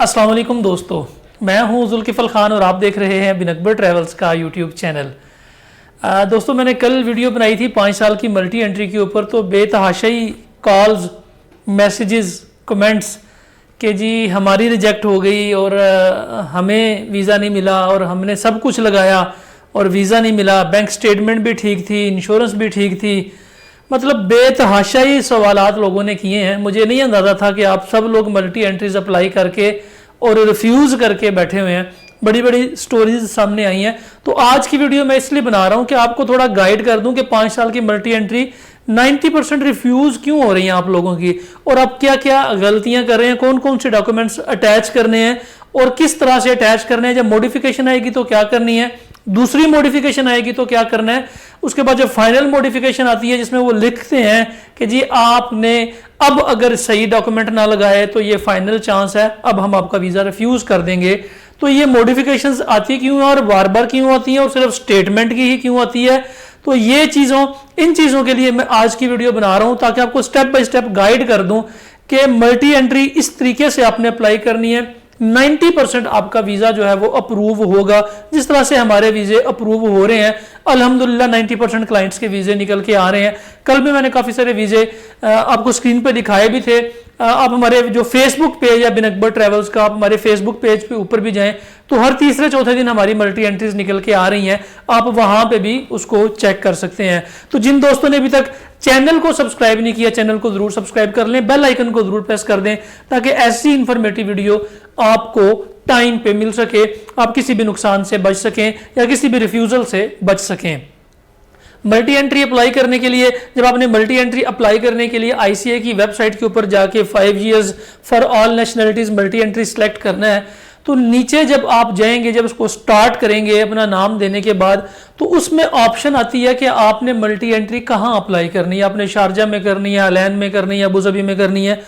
अस्सलाम वालेकुम दोस्तों, मैं हूं जुल्किफल खान और आप देख रहे हैं बिन अकबर ट्रैवल्स का यूट्यूब चैनल। दोस्तों, मैंने कल वीडियो बनाई थी 5 साल की मल्टी एंट्री के ऊपर। तो बेतहाशाई कॉल्स, मैसेजेस, कमेंट्स कि जी हमारी रिजेक्ट हो गई और हमें वीज़ा नहीं मिला और हमने सब कुछ लगाया और वीज़ा नहीं मिला। बैंक स्टेटमेंट भी ठीक थी, इंश्योरेंस भी ठीक थी। मतलब बेतहाशाई सवालात लोगों ने किए हैं। मुझे नहीं अंदाज़ा था कि आप सब लोग मल्टी एंट्रीज अप्लाई करके और रिफ्यूज़ करके बैठे हुए हैं। बड़ी बड़ी स्टोरीज सामने आई हैं। तो आज की वीडियो मैं इसलिए बना रहा हूं कि आपको थोड़ा गाइड कर दूं कि 5 साल की मल्टी एंट्री 90% रिफ्यूज़ क्यों हो रही हैं आप लोगों की, और आप क्या क्या गलतियां कर रहे हैं, कौन कौन से डॉक्यूमेंट्स अटैच करने हैं और किस तरह से अटैच करने हैं। जब मॉडिफिकेशन आएगी तो क्या करनी है, दूसरी मॉडिफिकेशन आएगी तो क्या करना है, उसके बाद जब फाइनल मॉडिफिकेशन आती है जिसमें वो लिखते हैं कि जी आपने अब अगर सही डॉक्यूमेंट ना लगाए तो ये फाइनल चांस है, अब हम आपका वीज़ा रिफ्यूज कर देंगे। तो ये मॉडिफिकेशंस आती क्यों है और बार बार क्यों आती है और सिर्फ स्टेटमेंट की ही क्यों आती है। तो ये इन चीज़ों के लिए मैं आज की वीडियो बना रहा हूं ताकि आपको स्टेप बाय स्टेप गाइड कर दूं कि मल्टी एंट्री इस तरीके से आपने अप्लाई करनी है। 90% आपका वीज़ा जो है वो अप्रूव होगा, जिस तरह से हमारे वीज़े अप्रूव हो रहे हैं। अल्हम्दुलिल्लाह 90% क्लाइंट्स के वीज़े निकल के आ रहे हैं। कल भी मैंने काफ़ी सारे वीज़े आपको स्क्रीन पे दिखाए भी थे। आप हमारे जो फेसबुक पेज है बिन अकबर ट्रैवल्स का, आप हमारे फेसबुक पेज पे ऊपर भी जाएं तो हर तीसरे चौथे दिन हमारी मल्टी एंट्रीज निकल के आ रही हैं। आप वहां पे भी उसको चेक कर सकते हैं। तो जिन दोस्तों ने अभी तक चैनल को सब्सक्राइब नहीं किया, चैनल को जरूर सब्सक्राइब कर लें, बेल आइकन को जरूर प्रेस कर दें ताकि ऐसी इंफॉर्मेटिव वीडियो आपको टाइम पे मिल सके, आप किसी भी नुकसान से बच सकें या किसी भी रिफ्यूजल से बच सकें। मल्टी एंट्री अप्लाई करने के लिए, जब आपने मल्टी एंट्री अप्लाई करने के लिए आईसीए की वेबसाइट के ऊपर जाके 5 years for all nationalities multi entry select करना है, तो नीचे जब आप जाएंगे, जब उसको स्टार्ट करेंगे अपना नाम देने के बाद, तो उसमें ऑप्शन आती है कि आपने मल्टी एंट्री कहाँ अप्लाई करनी है। आपने शारजा में करनी है, अलैन में करनी है, अबू धाबी में करनी है।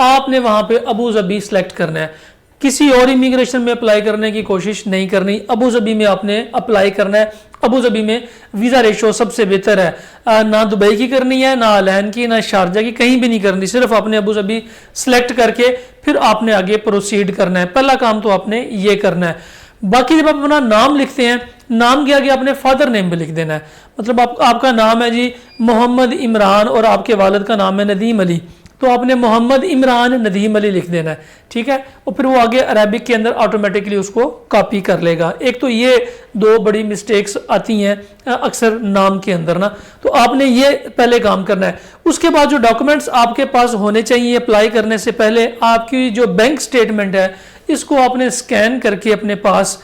आपने वहां पे अबू धाबी सेलेक्ट करना है। किसी और इमिग्रेशन में अप्लाई करने की कोशिश नहीं करनी, अबू धाबी में आपने अप्लाई करना है। अबू धाबी में वीज़ा रेशो सबसे बेहतर है। ना दुबई की करनी है, ना अलैन की, ना शारजा की, कहीं भी नहीं करनी। सिर्फ आपने अबू धाबी सेलेक्ट करके फिर आपने आगे प्रोसीड करना है। पहला काम तो आपने ये करना है। बाकी जब आप अपना नाम लिखते हैं, नाम के आगे आपने फादर नेम भी लिख देना है। मतलब आपका नाम है जी मोहम्मद इमरान और आपके वालिद का नाम है नदीम अली, तो आपने मोहम्मद इमरान नदीम अली लिख देना है, ठीक है। और फिर वो आगे अरबिक के अंदर ऑटोमेटिकली उसको कॉपी कर लेगा। एक तो ये 2 बड़ी मिस्टेक्स आती हैं अक्सर नाम के अंदर ना, तो आपने ये पहले काम करना है। उसके बाद जो डॉक्यूमेंट्स आपके पास होने चाहिए अप्लाई करने से पहले, आपकी जो बैंक स्टेटमेंट है इसको आपने स्कैन करके अपने पास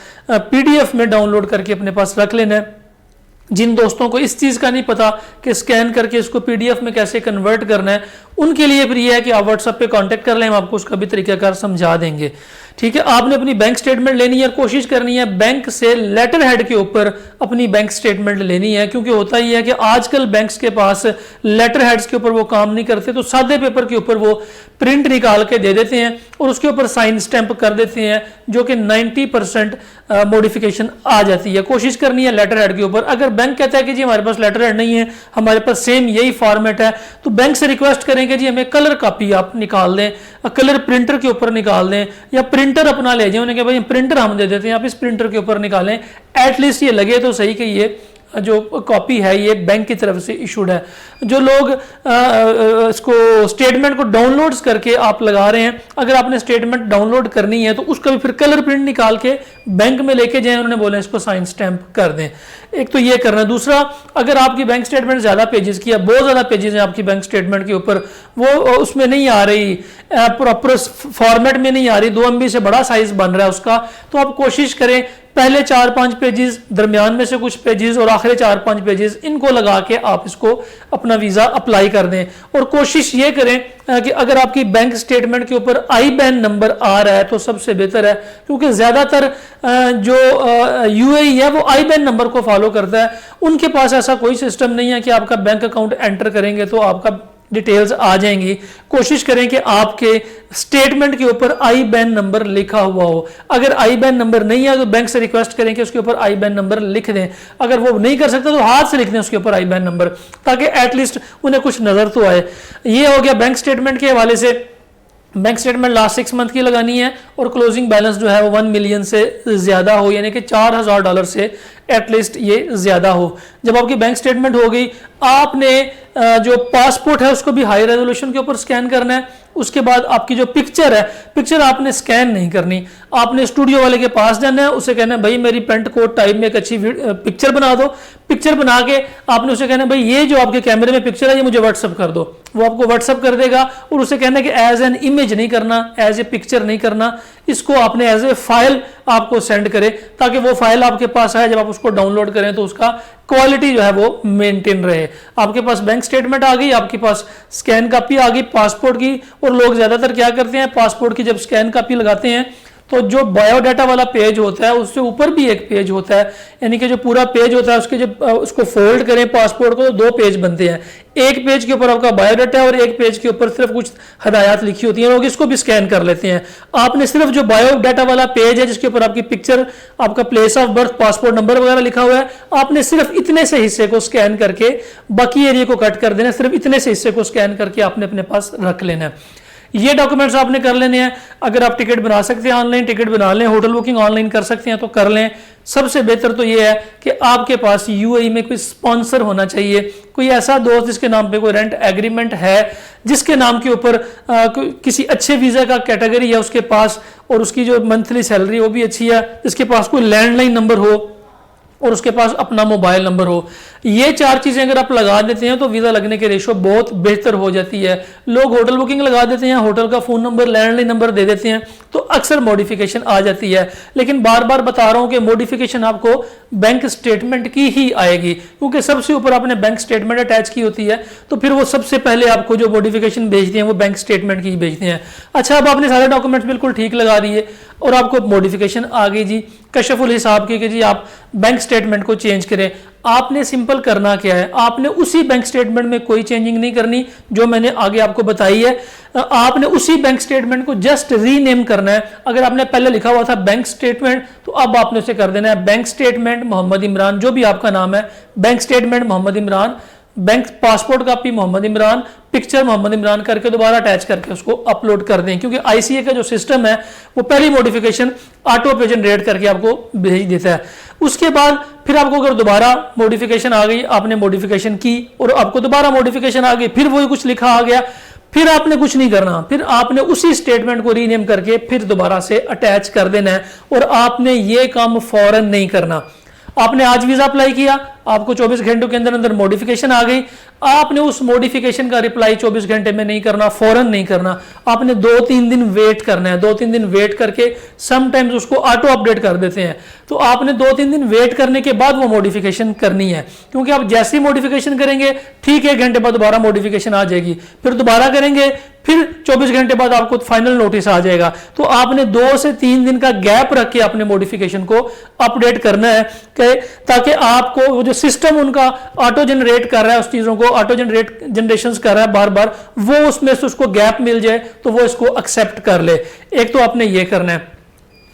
PDF में डाउनलोड करके अपने पास रख लेना है। जिन दोस्तों को इस चीज़ का नहीं पता कि स्कैन करके इसको PDF में कैसे कन्वर्ट करना है, उनके लिए फिर यह है कि आप व्हाट्सएप पे कांटेक्ट कर लें, हम आपको उसका भी तरीकाकार समझा देंगे, ठीक है। आपने अपनी बैंक स्टेटमेंट लेनी है, कोशिश करनी है बैंक से लेटर हेड के ऊपर अपनी बैंक स्टेटमेंट लेनी है, क्योंकि होता ही है कि आजकल बैंक्स के पास लेटर हेड्स के ऊपर वो काम नहीं करते, तो सादे पेपर के ऊपर वो प्रिंट निकाल के दे देते हैं और उसके ऊपर साइन स्टैंप कर देते हैं, जो कि 90% मॉडिफिकेशन आ जाती है। कोशिश करनी है लेटर हेड के ऊपर। अगर बैंक कहता है कि जी हमारे पास लेटर हेड नहीं है, हमारे पास सेम यही फॉर्मेट है, तो बैंक से रिक्वेस्ट करें कि जी हमें कलर कॉपी आप निकाल दें, कलर प्रिंटर के ऊपर निकाल दें, या प्रिंटर अपना ले जाए, उन्हें कहा भाई प्रिंटर हम दे देते हैं, आप इस प्रिंटर के ऊपर निकालें। एटलीस्ट ये लगे तो सही कि ये जो कॉपी है ये बैंक की तरफ से इशूड है। जो लोग इसको स्टेटमेंट को डाउनलोड्स करके आप लगा रहे हैं, अगर आपने स्टेटमेंट डाउनलोड करनी है तो उसका भी फिर कलर प्रिंट निकाल के बैंक में लेके जाएं, उन्होंने बोला इसको साइन स्टैंप कर दें। एक तो ये करना। दूसरा, अगर आपकी बैंक स्टेटमेंट ज़्यादा पेजेस की है, बहुत ज़्यादा पेजेस हैं आपकी बैंक स्टेटमेंट के ऊपर, वो उसमें नहीं आ रही, प्रॉपर फॉर्मेट में नहीं आ रही, 2 MB से बड़ा साइज बन रहा है उसका, तो आप कोशिश करें पहले 4-5 पेजेस, दरमियान में से कुछ पेजेस और आखिरी 4-5 पेजेस, इनको लगा के आप इसको अपना वीज़ा अप्लाई कर दें। और कोशिश ये करें कि अगर आपकी बैंक स्टेटमेंट के ऊपर IBAN नंबर आ रहा है तो सबसे बेहतर है, क्योंकि ज़्यादातर जो UAE है वो IBAN नंबर को फॉलो करता है। उनके पास ऐसा कोई सिस्टम नहीं है कि आपका बैंक अकाउंट एंटर करेंगे तो आपका डिटेल्स आ जाएंगी। कोशिश करें कि आपके स्टेटमेंट के ऊपर IBAN नंबर लिखा हुआ हो। अगर IBAN नंबर नहीं है तो बैंक से रिक्वेस्ट करें कि उसके ऊपर IBAN नंबर लिख दें। अगर वो नहीं कर सकते तो हाथ से लिख दें उसके ऊपर IBAN नंबर, ताकि एटलीस्ट उन्हें कुछ नजर तो आए। ये हो गया बैंक स्टेटमेंट के हवाले से। बैंक स्टेटमेंट लास्ट 6 मंथ की लगानी है और क्लोजिंग बैलेंस जो है वो 1 मिलियन से ज़्यादा हो, यानी कि $4,000 से एटलीस्ट ये ज़्यादा हो। जब आपकी बैंक स्टेटमेंट हो गई, आपने जो पासपोर्ट है उसको भी हाई रेजोल्यूशन के ऊपर स्कैन करना है। उसके बाद आपकी जो पिक्चर है, पिक्चर आपने स्कैन नहीं करनी, आपने स्टूडियो वाले के पास जाना है, उसे कहना है भाई मेरी पेंट कोट टाइप में एक अच्छी पिक्चर बना दो। पिक्चर बना के आपने उसे कहना है भाई ये जो आपके कैमरे में पिक्चर है ये मुझे व्हाट्सअप कर दो। वो आपको व्हाट्सअप कर देगा और उसे कहना है कि एज एन इमेज नहीं करना, एज ए पिक्चर नहीं करना, इसको आपने एज ए फाइल आपको सेंड करे, ताकि वो फाइल आपके पास आए, जब आप उसको डाउनलोड करें तो उसका क्वालिटी जो है वो मेंटेन रहे। आपके पास बैंक स्टेटमेंट आ गई, आपके पास स्कैन कॉपी आ गई पासपोर्ट की। और लोग ज्यादातर क्या करते हैं, पासपोर्ट की जब स्कैन कॉपी लगाते हैं तो जो बायोडाटा वाला पेज होता है उससे ऊपर भी एक पेज होता है, यानी कि जो पूरा पेज होता है उसके जब उसको फोल्ड करें पासपोर्ट को तो 2 पेज बनते हैं। एक पेज के ऊपर आपका बायोडाटा और एक पेज के ऊपर सिर्फ कुछ हदायत लिखी होती हैं, लोग इसको भी स्कैन कर लेते हैं। आपने सिर्फ जो बायोडाटा वाला पेज है जिसके ऊपर आपकी पिक्चर, आपका place of birth, passport number वगैरह लिखा हुआ है, आपने सिर्फ इतने से हिस्से को स्कैन करके बाकी एरिया को कट कर देना, सिर्फ इतने से हिस्से को स्कैन करके आपने अपने पास रख लेना है। ये डॉक्यूमेंट्स आपने कर लेने हैं। अगर आप टिकट बना सकते हैं ऑनलाइन, टिकट बना लें, होटल बुकिंग ऑनलाइन कर सकते हैं तो कर लें। सबसे बेहतर तो ये है कि आपके पास यूएई में कोई स्पॉन्सर होना चाहिए, कोई ऐसा दोस्त जिसके नाम पे कोई रेंट एग्रीमेंट है, जिसके नाम के ऊपर किसी अच्छे वीज़ा का कैटेगरी है उसके पास, और उसकी जो मंथली सैलरी वो भी अच्छी है, जिसके पास कोई लैंडलाइन नंबर हो और उसके पास अपना मोबाइल नंबर हो। ये 4 चीजें अगर आप लगा देते हैं तो वीजा लगने के रेशो बहुत बेहतर हो जाती है। लोग होटल बुकिंग लगा देते हैं, होटल का फोन नंबर, लैंडलाइन नंबर दे देते हैं, तो अक्सर मॉडिफिकेशन आ जाती है। लेकिन बार बार बता रहा हूं कि मॉडिफिकेशन आपको बैंक स्टेटमेंट की ही आएगी, क्योंकि सबसे ऊपर आपने बैंक स्टेटमेंट अटैच की होती है, तो फिर वो सबसे पहले आपको जो मॉडिफिकेशन भेजते हैं वो बैंक स्टेटमेंट की ही भेजते हैं। अच्छा, अब आपने सारे डॉक्यूमेंट्स बिल्कुल ठीक लगा दिए और आपको मॉडिफिकेशन आ गई जी कशफुल हिसाब की कि जी आप बैंक स्टेटमेंट को चेंज करें। आपने सिंपल करना क्या है, आपने उसी बैंक स्टेटमेंट में कोई चेंजिंग नहीं करनी जो मैंने आगे आपको बताई है। आपने उसी बैंक स्टेटमेंट को जस्ट रीनेम करना है। अगर आपने पहले लिखा हुआ था बैंक स्टेटमेंट, तो अब आपने उसे कर देना है बैंक स्टेटमेंट मोहम्मद इमरान, जो भी आपका नाम है, bank statement Mohammed Imran, bank passport copy Mohammed Imran, picture Mohammed Imran करके दोबारा अटैच करके उसको अपलोड कर दें, क्योंकि आईसीए का जो सिस्टम है वो पहली मॉडिफिकेशन ऑटो पे जनरेट करके आपको भेज देता है। उसके बाद फिर आपको अगर दोबारा मॉडिफिकेशन आ गई, आपने मॉडिफिकेशन की और आपको दोबारा मॉडिफिकेशन आ गई, फिर वही कुछ लिखा आ गया, फिर आपने कुछ नहीं करना, फिर आपने उसी स्टेटमेंट को रीनेम करके फिर दोबारा से अटैच कर देना है। और आपने ये काम फौरन नहीं करना। आपने आज वीजा अप्लाई किया, आपको 24 घंटों के अंदर अंदर मॉडिफिकेशन आ गई, आपने उस मॉडिफिकेशन का रिप्लाई 24 घंटे में नहीं करना, फौरन नहीं करना। आपने 2-3 दिन वेट करना है। 2-3 दिन वेट करके समटाइम्स उसको ऑटो अपडेट कर देते हैं, तो आपने 2-3 दिन वेट करने के बाद वो मॉडिफिकेशन करनी है, क्योंकि आप जैसे ही मॉडिफिकेशन करेंगे ठीक 1 घंटे बाद दोबारा मॉडिफिकेशन आ जाएगी, फिर दोबारा करेंगे, फिर 24 घंटे बाद आपको फाइनल नोटिस आ जाएगा। तो आपने 2 से 3 दिन का गैप रख के अपने मॉडिफिकेशन को अपडेट करना है, ताकि आपको वो जो सिस्टम उनका ऑटो जनरेट कर रहा है, उस चीजों को ऑटो जनरेशन कर रहा है बार बार, वो उसमें से उसको गैप मिल जाए तो वो इसको एक्सेप्ट कर ले। एक तो आपने ये करना है।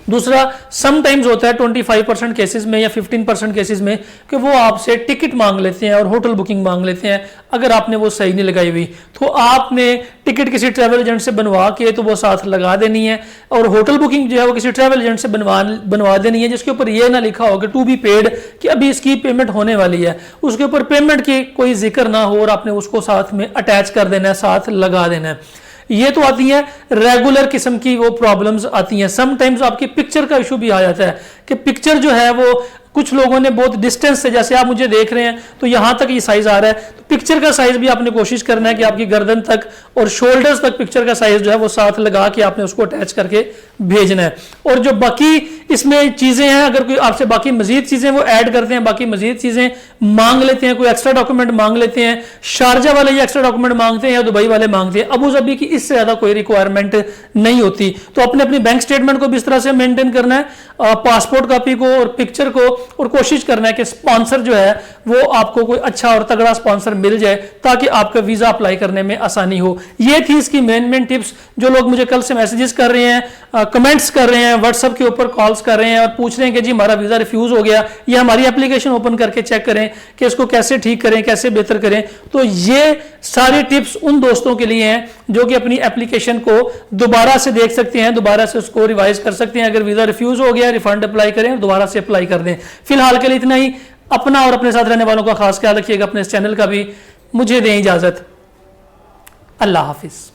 दूसरा, समटाइम्स होता है 25% केसेस में या 15% केसेस में कि वो आपसे टिकट मांग लेते हैं और होटल बुकिंग मांग लेते हैं। अगर आपने वो सही नहीं लगाई हुई तो आपने टिकट किसी ट्रैवल एजेंट से बनवा के तो वो साथ लगा देनी है, और होटल बुकिंग जो है वो किसी ट्रैवल एजेंट से बनवा देनी है जिसके ऊपर ये ना लिखा हो कि टू बी पेड, कि अभी इसकी पेमेंट होने वाली है, उसके ऊपर पेमेंट की कोई जिक्र ना हो और आपने उसको साथ में अटैच कर देना है, साथ लगा देना है। ये तो आती है रेगुलर किस्म की वो प्रॉब्लम्स आती हैं। समटाइम्स आपकी पिक्चर का इशू भी आ जाता है कि पिक्चर जो है वो कुछ लोगों ने बहुत डिस्टेंस से, जैसे आप मुझे देख रहे हैं तो यहां तक ये साइज आ रहा है, तो पिक्चर का साइज भी आपने कोशिश करना है कि आपकी गर्दन तक और शोल्डर्स तक पिक्चर का साइज जो है वो साथ लगा के आपने उसको अटैच करके भेजना है। और जो बाकी इसमें चीजें हैं, अगर कोई आपसे बाकी मजीद चीजें वो ऐड करते हैं, बाकी मजीद चीजें मांग लेते हैं, कोई एक्स्ट्रा डॉक्यूमेंट मांग लेते हैं, शारजा वाले ये एक्स्ट्रा डॉक्यूमेंट मांगते हैं या दुबई वाले मांगते हैं, अबू धाबी की इससे ज्यादा कोई रिक्वायरमेंट नहीं होती। तो अपने अपनी बैंक स्टेटमेंट को भी इस तरह से मेंटेन करना है, पासपोर्ट कॉपी को और पिक्चर को और कोशिश करना है कि स्पॉन्सर जो है वो आपको कोई अच्छा और तगड़ा स्पॉन्सर मिल जाए ताकि आपका वीज़ा अप्लाई करने में आसानी हो। ये थी इसकी मेन टिप्स। जो लोग मुझे कल से मैसेजेस कर रहे हैं, कमेंट्स कर रहे हैं, व्हाट्सएप के ऊपर कॉल्स कर रहे हैं और पूछ रहे हैं कि जी हमारा वीज़ा रिफ्यूज़ हो गया, ये हमारी एप्लीकेशन ओपन करके चेक करें कि इसको कैसे ठीक करें, कैसे बेहतर करें। तो ये सारी टिप्स उन दोस्तों के लिए हैं जो कि अपनी एप्लीकेशन को दोबारा से देख सकते हैं, दोबारा से उसको रिवाइज कर सकते हैं। अगर वीज़ा रिफ्यूज़ हो गया, रिफंड अप्लाई करें, दोबारा से अप्लाई कर दें। फिलहाल के लिए इतना ही। अपना और अपने साथ रहने वालों का खास ख्याल रखिएगा, अपने इस चैनल का भी। मुझे दें इजाज़त। अल्लाह हाफिज़।